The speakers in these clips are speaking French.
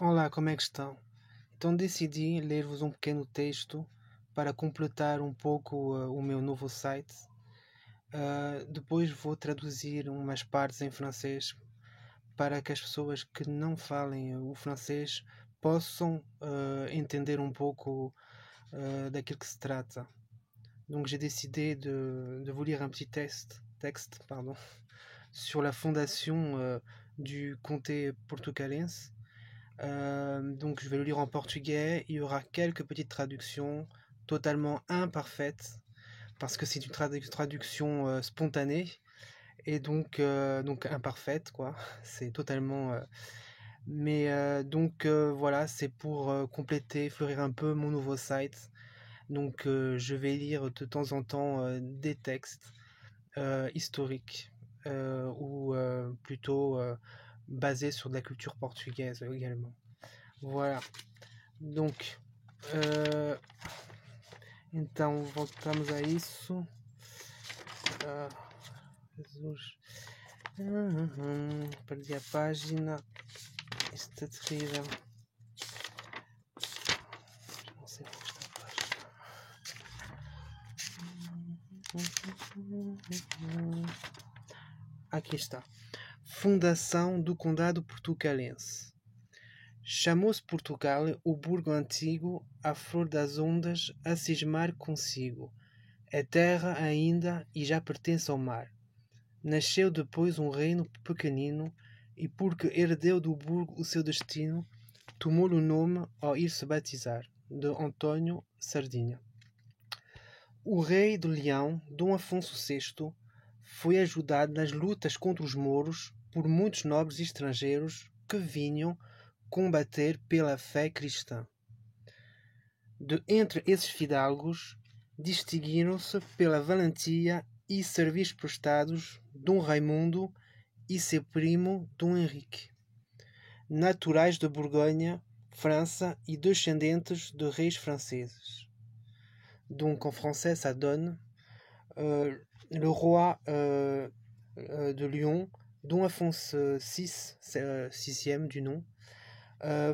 Olá, como é que estão? Então decidi ler-vos um pequeno texto para completar um pouco o meu novo site. Depois vou traduzir umas partes em francês para que as pessoas que não falem o francês possam entender um pouco daquilo que se trata. Donc j'ai décidé de vous lire un petit texte sur la fondation du comté portucalense. Donc je vais le lire en portugais, il y aura quelques petites traductions totalement imparfaites parce que c'est une traduction spontanée et donc imparfaite quoi, c'est totalement voilà, c'est pour compléter, fleurir un peu mon nouveau site. Donc je vais lire de temps en temps des textes historiques ou plutôt basés sur de la culture portugaise également. Voilà. Donc, então voltamos a isso. Jesus. Perdi a página. Isto é terrível. Não sei onde está a página. Aqui está. Fundação do Condado Portucalense. Chamou-se Portugal o burgo antigo, à flor das ondas, a cismar consigo. É terra ainda e já pertence ao mar. Nasceu depois um reino pequenino, e porque herdeu do burgo o seu destino, tomou-lhe o nome ao ir se batizar, de Antônio Sardinha. O rei de Leão, Dom Afonso VI, foi ajudado nas lutas contra os mouros por muitos nobres estrangeiros que vinham combater pela fé cristã. De entre esses fidalgos, distinguiram-se pela valentia e serviços prestados Dom Raimundo e seu primo Dom Henrique, naturais de Borgonha, França e descendentes de reis franceses. Donc en français ça donne le roi de Lyon, Dom Afonso VI, sixième du nom,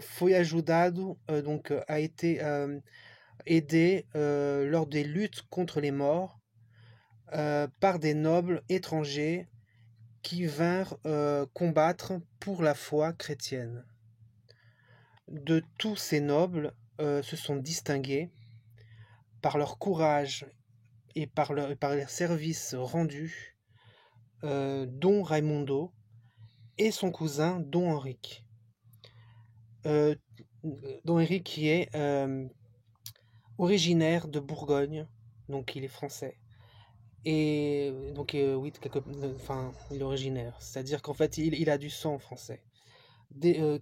foi ajudado, donc a été aidé lors des luttes contre les morts par des nobles étrangers qui vinrent combattre pour la foi chrétienne. De tous ces nobles se sont distingués par leur courage et par leur service rendu Dom Raimundo et son cousin Dom Henrique. Dom Henrique qui est originaire de Bourgogne, donc il est français. Et donc oui, il est originaire, c'est-à-dire qu'en fait il a du sang français,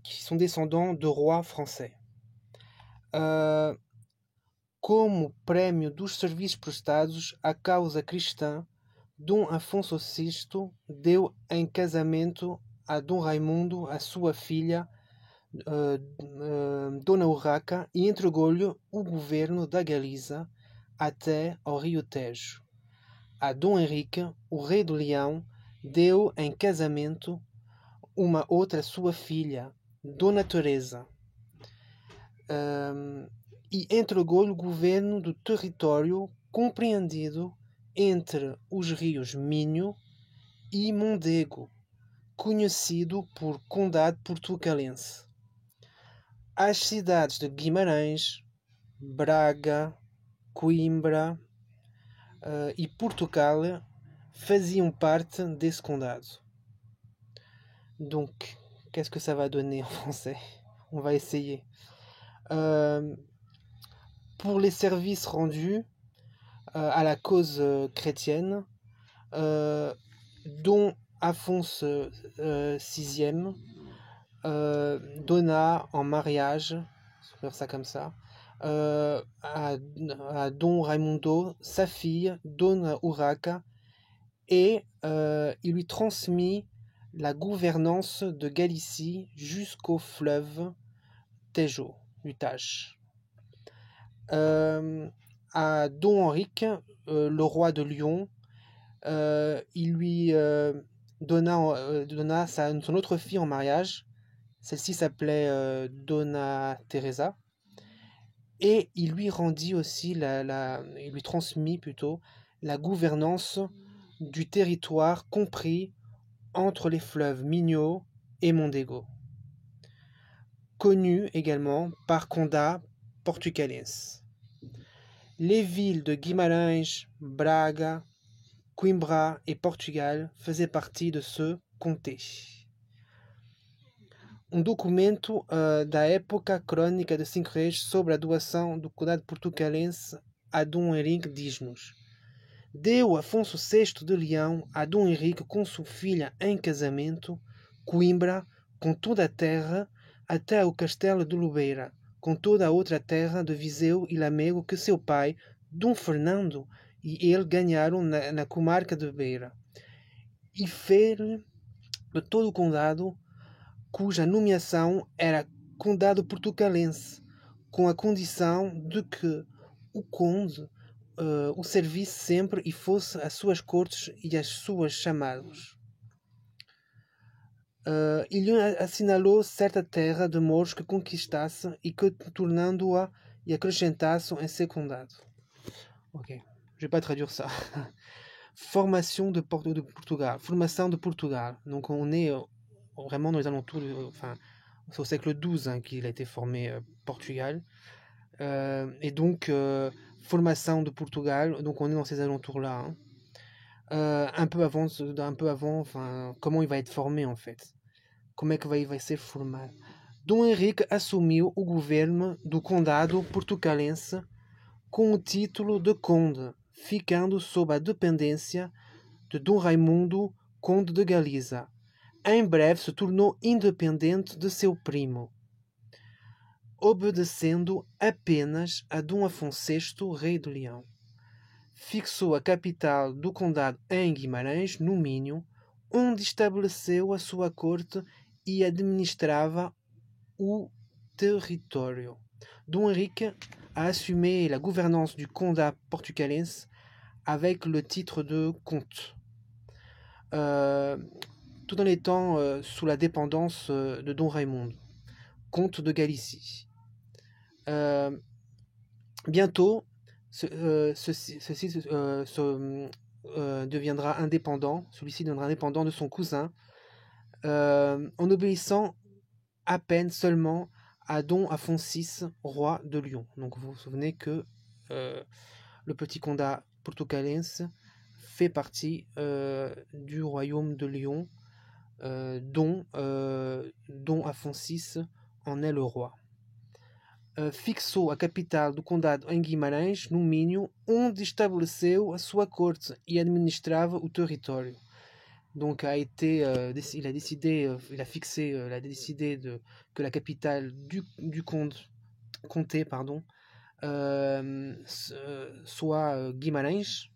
qui sont descendants de rois français. Como prémio dos serviços prestados à causa cristã, Dom Afonso VI deu em casamento a Dom Raimundo a sua filha Dona Urraca e entregou-lhe o governo da Galiza até ao Rio Tejo. A Dom Henrique, o rei do Leão, deu em casamento uma outra sua filha, Dona Teresa, e entregou-lhe o governo do território compreendido entre os rios Minho e Mondego, conhecido por Condado Portucalense. As cidades de Guimarães, Braga, Coimbra e Portugal faziam parte desse condado. Donc, qu'est-ce que ça va donner en français? On va essayer. Pour les services rendus à la cause chrétienne, Dom Afonso VI donna en mariage, on va faire ça comme ça, à Dom Raimundo sa fille Dona Urraca, et il lui transmit la gouvernance de Galicie jusqu'au fleuve Tejo, du Tage. À Dom Henrique, le roi de Lyon, il lui donna son autre fille en mariage, Celle-ci s'appelait Donna Teresa. Et il lui rendit aussi, il lui transmit plutôt la gouvernance du territoire compris entre les fleuves Minho et Mondego, connu également par Conda portucalense. Les villes de Guimarães, Braga, Coimbra et Portugal faisaient partie de ce comté. Documento da época crônica de Cinco Reis sobre a doação do condado portucalense a Dom Henrique diz-nos: deu Afonso VI de Leão a Dom Henrique com sua filha em casamento, Coimbra, com toda a terra, até o castelo de Lubeira, com toda a outra terra de Viseu e Lamego que seu pai, Dom Fernando, e ele ganharam na comarca de Beira, e fez de todo o condado, cuja nomeação era condado portucalense, com a condição de que o conde o servisse sempre e fosse às suas cortes e às suas chamadas. Ele assinalou certa terra de Mouros que conquistasse e que, tornando-a e acrescentasse em seu condado. Ok, je vais pas traduire ça. Formation de Portugal. Formation de Portugal. Donc on est vraiment dans les alentours, c'est au siècle XII qu'il a été formé Portugal. Et donc, formation de Portugal, donc on est dans ces alentours-là. Hein. Un peu avant, comment il va être formé en fait. Como é que vai ser formado. Dom Henrique assumiu o governo do condado portucalense com o título de conde, ficando sob a dependência de Dom Raimundo, conde de Galiza. Em breve se tornou independente de seu primo, obedecendo apenas a Dom Afonso VI, rei de Leão. Fixou a capital do condado em Guimarães, no Minho, onde estabeleceu a sua corte e administrava o território. Dom Henrique a assumé la gouvernance du Condat portucalense avec le titre de comte, tout en étant sous la dépendance de Dom Raymond, comte de Galicie. Bientôt, celui-ci deviendra indépendant de son cousin, en obéissant à peine seulement à Dom Afonso VI, roi de Lyon. Donc vous vous souvenez que le petit Condat portucalense fait partie du royaume de Lyon, dont Dom Afonso VI en est le roi. Fixou a capital do condado em Guimarães, no Minho, onde estabeleceu a sua corte e administrava o território. Donc il a décidé que la capitale du comté soit Guimarães,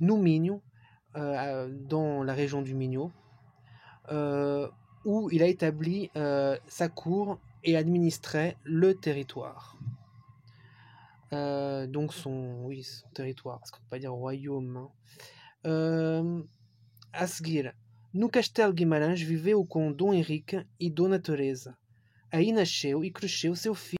no Minho, dans la région du Minho, où il a établi sa cour et administrait le territoire. Donc son territoire, parce qu'on ne peut pas dire royaume. A seguir, no Castelo Guimarães viveu com Dom Henrique e Dona Teresa. Aí nasceu e cresceu seu filho